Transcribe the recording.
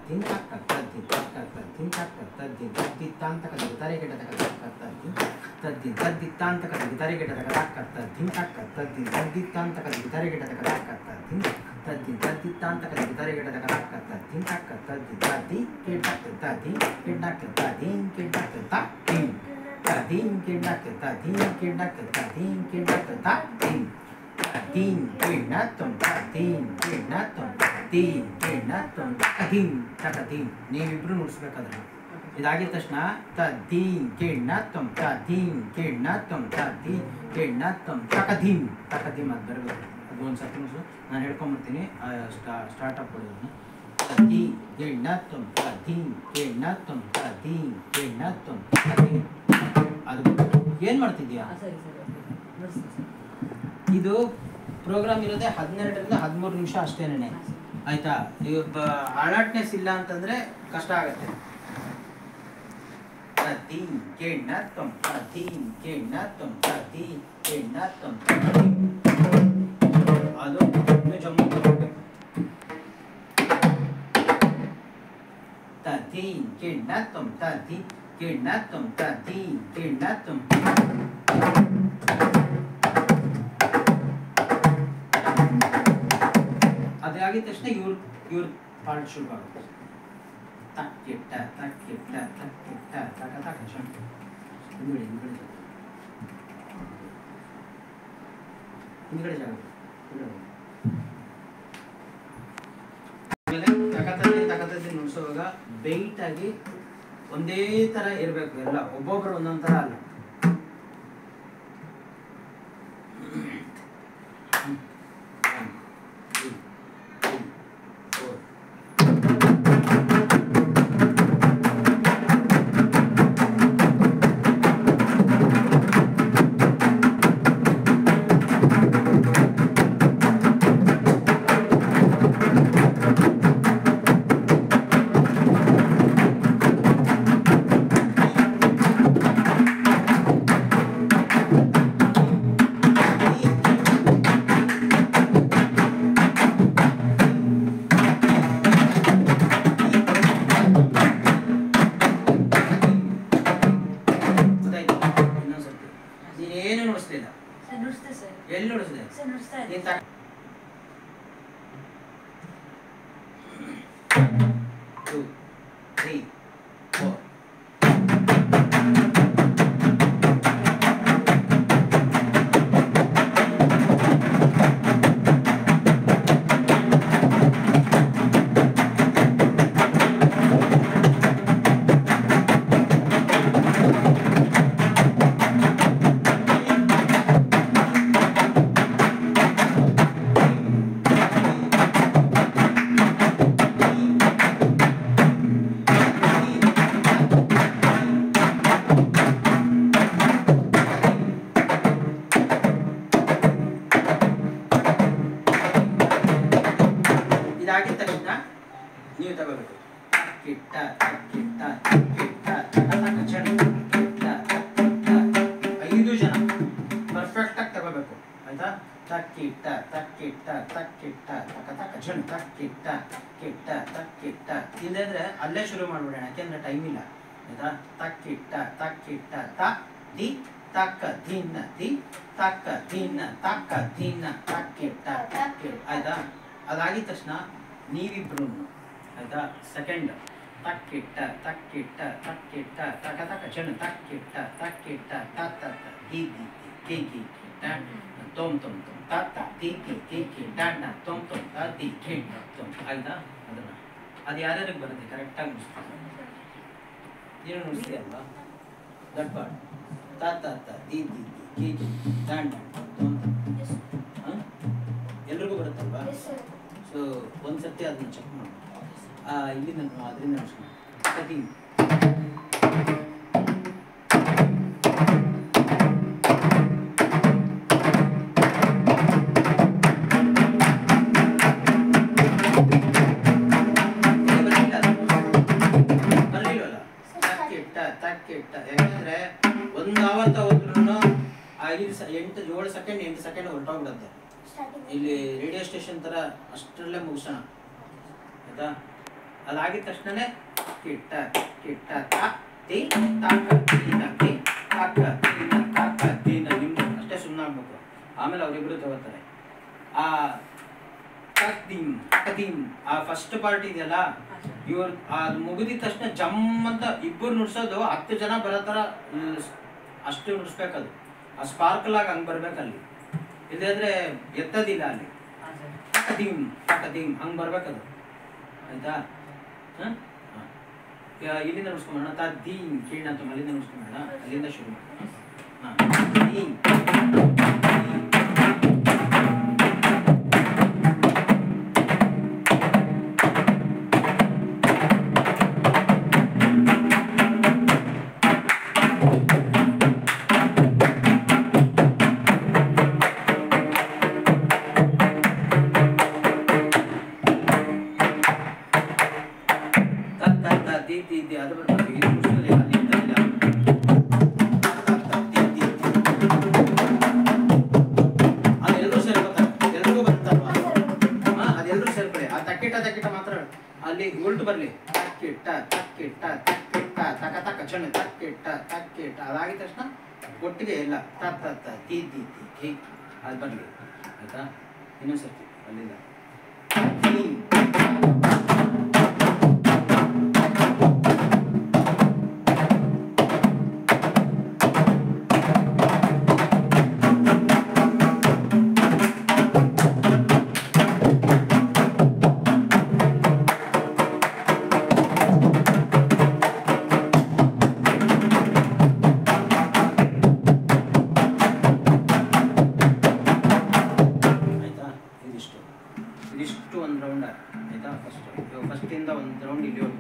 din tak tak din tak tak din tak tak din tak din tan tak gitare ke tak tak din tak din tan tak gitare ke tak tak din tak tak din tan tak gitare ke tak din tan tak gitare ke tak din tak din ke tak din ke tak din ke tak din din ke tak din ke tak din ke tak din din ke natum din ke natum din ke natum din takadim ನೀವಿಬ್ರು ನುಡಿಸಬೇಕಾದ್ರೆ ಇದಾಗಿದ ತಕ್ಷಣ ತದೀನ್ ke natum ತದೀನ್ ke natum ತದೀನ್ ke natum takadim ತಕದಿಮ್ ಅಂತ ಬರಬೇಕು ಅದು ಒಂದು ಸತಿ ನುಡಿಸು ನಾನು ಹೇಳ್ಕೊಂಡ್ಬಿಡ್ತೀನಿ start up ಮಾಡೋದು ತದೀನ್ ke natum ತದೀನ್ ke natum ತದೀನ್ ke natum ತಕದಿಮ್ ಅದು ಏನು ಮಾಡ್ತಿದ್ಯಾ ಇದು ಪ್ರೋಗ್ರಾಮ್ ಇರೋದೇ 12ರಿಂದ 13 ನಿಮಿಷ ಅಷ್ಟೇನೆ ಆಯ್ತಾ ಅಲರ್ಟ್ನೆಸ್ ಇಲ್ಲ ಅಂತಂದ್ರೆ ಕಷ್ಟ ಆಗುತ್ತೆ ತದೀನ್ ke natum ತದೀನ್ ke natum ತದೀನ್ ke natum ಅದು Jammu ತದೀನ್ ke natum ತದೀನ್ ke natum ತದೀನ್ ke natum ಅದೇ ಆಗಿದ ತಕ್ಷಣ ಇವ್ರ ಪಾರ್ಟ್ ಶುರು ಆಗುತ್ತೆ ತಕ್ಕಿಟ್ಟ ತಕ್ಕಿಟ್ಟ ತಕ್ಕಿಟ್ಟ ತಕ ತಕ ಶಂಕ ಹಿಂದ್ಗಡೆ ಜಾಗ ಆಮೇಲೆ ತಕತದ್ದಿ ನುಡಿಸುವಾಗ ಬೈಟ್ ಆಗಿ ಒಂದೇ ತರ ಇರಬೇಕು ಎಲ್ಲ ಒಬ್ಬೊಬ್ರು ಒಂದೊಂದ್ ತರ ಅಲ್ಲ ಇಲ್ಲದ್ರೆ ಅಲ್ಲೇ ಶುರು ಮಾಡ್ಬಿಡೋಣ ಯಾಕೆಂದ್ರೆ ಟೈಮ್ ಇಲ್ಲ ಆಯ್ತಾ ತಕ್ಕಿಟ್ಟ ತಕ್ಕಿಟ್ಟ ತ ದಿ ತಕ್ಕ ದಿನ ದಿ ತಕ್ಕ ದಿನ ತಕ್ಕ ದಿನ ತಕ್ಕಿಟ್ಟ ತಕ್ಕಿಟ್ಟ ಆಯ್ತಾ ಅದಾಗಿದ ತಕ್ಷಣ ನೀವಿಬ್ರು ಆಯ್ತಾ ಸೆಕೆಂಡ್ ತಕ್ಕಿಟ್ಟ ತಕ್ಕಿಟ್ಟ ತಕ್ಕಿಟ್ಟ ತಕ ತಕ ಜನ ತಕ್ಕಿಟ್ಟ ತಕ್ಕಿಟ್ಟ ತತ್ತ ದಿ ದಿ ದಿ ಗಿ ತೊಮ್ ತೊಮ್ ತೊಮ್ ತತ್ತ ದಿ ದಿ ದಿ ಗಿ ಡಣ್ಣ ತೊಮ್ ತೊಮ್ ತ ದಿ ಗಿ ತೊಮ್ ಆಯ್ತಾ ಅದನ್ನ ಅದು ಯಾರ್ಯಾರಿಗೆ ಬರುತ್ತೆ ಕರೆಕ್ಟಾಗಿ ನುಡಿಸ್ತಾರೆ ನೀನು ನುಡಿಸ್ತೀಯಲ್ವಾ ದಟ್ ಪಾರ್ಟ್ ತ ತ ದಿ ದಿ ದಿ ಗಿ ಡಣ್ಣ ತೊಮ್ ತೊಮ್ ಎಲ್ರಿಗೂ ಬರುತ್ತಲ್ವಾ ಸೊ ಒಂದ್ಸತಿ ಅದನ್ನ ಚೆಕ್ ಮಾಡಿ ಇಲ್ಲಿ ನಾನು ಅದರಿಂದ ನುಡಿಸ್ಕೊಂಡು ಯಾಕಂದ್ರೆ 1 ಅವರ್ ಹೋದ್ರೂ 7 ಸೆಕೆಂಡ್ 8 ಸೆಕೆಂಡ್ ಹೊರಟೋಗ್ಬಿಡುತ್ತೆ ಇಲ್ಲಿ ರೇಡಿಯೋ ಸ್ಟೇಷನ್ ತರ ಅಷ್ಟರಲ್ಲೇ ಮುಗಿಸೋಣ ಆಯ್ತಾ ಅದಾಗಿದ ತಕ್ಷಣನೇ ಕಿಟ್ಟ ಕಿಟ್ಟ ತ ತಿ ತಕ ತೀನ ತಿ ತಕ ತೀನ ತಕ ತೀನ ನಿಮ್ದು ಅಷ್ಟೇ ಸುಮ್ಮನೆ ಆಗ್ಬೇಕು. ಆಮೇಲೆ ಅವರಿಬ್ರು ತಗೋತಾರೆ. ಆ ತಕ್ದಿಮ್ ತಕದಿಮ್ ಆ ಫಸ್ಟ್ ಪಾರ್ಟ್ ಇದೆಯಲ್ಲ, ಇವ್ರು ಅದು ಮುಗಿದಿದ ತಕ್ಷಣ ಜಮ್ ಅಂತ ಇಬ್ಬರು ನುಡ್ಸೋದು 10 ಜನ ಬರೋ ಥರ ಅಷ್ಟು ನುಡ್ಸ್ಬೇಕದು. ಆ ಸ್ಪಾರ್ಕಲ್ ಆಗಿ ಹಂಗೆ ಬರ್ಬೇಕಲ್ಲಿ, ಇಲ್ಲಾಂದ್ರೆ ಎತ್ತದಿಲ್ಲ ಅಲ್ಲಿ. ತಕದಿಮ್ ತಕದಿಮ್ ಹಂಗೆ ಬರ್ಬೇಕದು, ಆಯ್ತಾ? ಇಲ್ಲಿಂದ ನುಡ್ಸ್ಕೊಂಬೋಣ. ತದ್ದೀಮ್ ಕೀಣ ಅಂತ ಅಲ್ಲಿಂದ ನುಡ್ಸ್ಕೊಂಬೋಣ, ಅಲ್ಲಿಂದ ಶುರು ಮಾಡೋಣ. ದೀಮ್ ಅದು ಬರ್ಬೇಕು. ಇದು ಮುಗಿಸ್ಲಿಲ್ಲ, ಅದೆಲ್ಲರೂ ಸೇರ್ಕೋತಾರೆ, ಎಲ್ರಿಗೂ ಬರ್ತಲ್ವಾ? ಅದೆಲ್ಲರೂ ಸೇರ್ಕೊಳ್ಳಿ. ಆ ತಕ್ಕಿಟ ಮಾತ್ರ ಅಲ್ಲಿ ಉಲ್ಟು ಬರ್ಲಿ. ತಕ್ಕಿಟ್ಟ ತಕ್ಕಿಟ್ಟ ತಕ್ಕಿಟ್ಟ ತಕ ತಕ ಚಣ್ಣ ತಕ್ಕಿಟ್ಟ ತಕ್ಕಿಟ್ಟ ಅದಾಗಿದ ತಕ್ಷಣ ಒಟ್ಟಿಗೆ ಇಲ್ಲ ತ ತ ತ ತಿ ತಿ ತಿ ತಿ ಅದು ಬರ್ಲಿ, ಆಯ್ತಾ? ಇನ್ನೊಂದು ಸರ್ತಿ ಅಲ್ಲಿಂದ ಇದಿಷ್ಟು ಒಂದು ರೌಂಡ್ ಆಯ್ತಾ? ಫಸ್ಟಿಂದ ಒಂದು ರೌಂಡ್ ಇಲ್ಲಿ ಹೋಗಿ